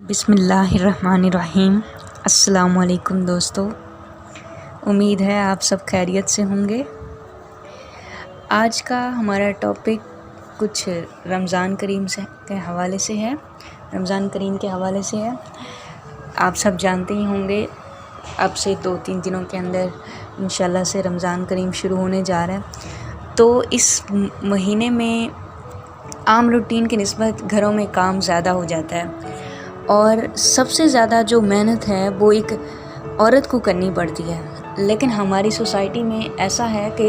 बिस्मिल्लाहिर्रहमानिर्रहीम। अस्सलाम वालेकुम दोस्तों, उम्मीद है आप सब खैरियत से होंगे। आज का हमारा टॉपिक कुछ रमज़ान करीम से के हवाले से है। रमज़ान करीम के हवाले से है। आप सब जानते ही होंगे अब से 2-3 दिनों के अंदर इंशाल्लाह से रमज़ान करीम शुरू होने जा रहा है। तो इस महीने में आम रूटीन की निस्बत घरों में काम ज़्यादा हो जाता है और सबसे ज़्यादा जो मेहनत है वो एक औरत को करनी पड़ती है। लेकिन हमारी सोसाइटी में ऐसा है कि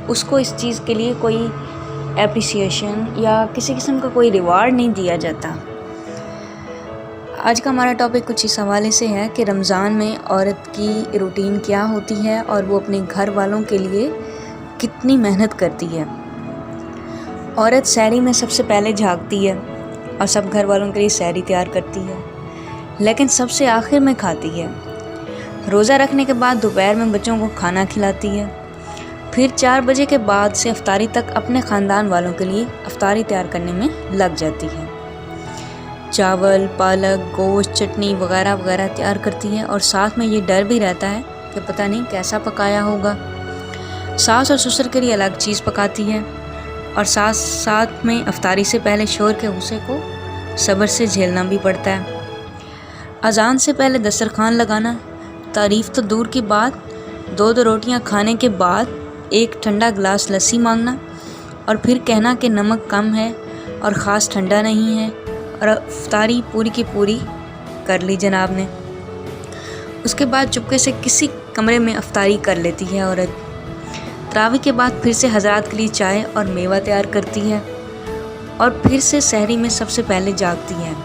उसको इस चीज़ के लिए कोई एप्रिसिएशन या किसी किस्म का कोई रिवार्ड नहीं दिया जाता। आज का हमारा टॉपिक कुछ इस हवाले से है कि रमज़ान में औरत की रूटीन क्या होती है और वो अपने घर वालों के लिए कितनी मेहनत करती है। औरत सहरी में सबसे पहले जागती है और सब घर वालों के लिए सहरी तैयार करती है, लेकिन सबसे आखिर में खाती है। रोज़ा रखने के बाद दोपहर में बच्चों को खाना खिलाती है। फिर 4 बजे के बाद से अफ्तारी तक अपने ख़ानदान वालों के लिए अफ्तारी तैयार करने में लग जाती है। चावल, पालक, गोश्त, चटनी वगैरह वगैरह तैयार करती है और साथ में ये डर भी रहता है कि पता नहीं कैसा पकाया होगा। सास और ससुर के लिए अलग चीज़ पकाती है और साथ में अफ्तारी से पहले शोर के गुस्से को सब्र से झेलना भी पड़ता है। अज़ान से पहले दस्तरखान लगाना, तारीफ़ तो दूर की बात, 2 रोटियां खाने के बाद एक ठंडा गिलास लस्सी मांगना और फिर कहना कि नमक कम है और ख़ास ठंडा नहीं है और अफ्तारी पूरी की पूरी कर ली जनाब ने। उसके बाद चुपके से किसी कमरे में अफ्तारी कर लेती है औरत। तरावी के बाद फिर से हज़रात के लिए चाय और मेवा तैयार करती है और फिर से सहरी में सबसे पहले जागती है।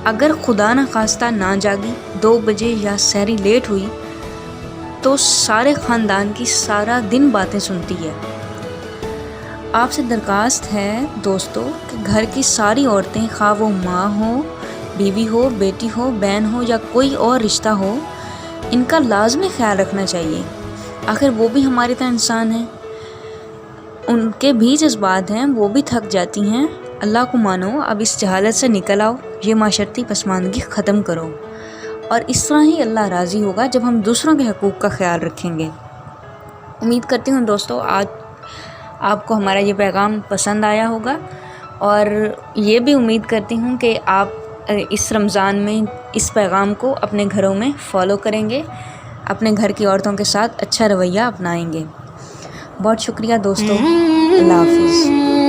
अगर खुदा न खास्ता ना जागी 2 बजे या सहरी लेट हुई तो सारे ख़ानदान की सारा दिन बातें सुनती है। आपसे दरख्वास्त है दोस्तों कि घर की सारी औरतें, खा वो माँ हो, बीवी हो, बेटी हो, बहन हो या कोई और रिश्ता हो, इनका लाजमी ख्याल रखना चाहिए। आखिर वो भी हमारी तरह इंसान हैं, उनके भी जज्बात हैं, वो भी थक जाती हैं। अल्लाह को मानो, अब इस जहालत से निकल आओ, ये माशरती पसमानदगी ख़त्म करो और इस तरह ही अल्लाह राज़ी होगा जब हम दूसरों के हकूक़ का ख्याल रखेंगे। उम्मीद करती हूँ दोस्तों आज आपको हमारा ये पैगाम पसंद आया होगा और ये भी उम्मीद करती हूँ कि आप इस रमज़ान में इस पैगाम को अपने घरों में फ़ॉलो करेंगे, अपने घर की औरतों के साथ अच्छा रवैया अपनाएंगे। बहुत शुक्रिया दोस्तों। अल्लाह हाफ़िज़।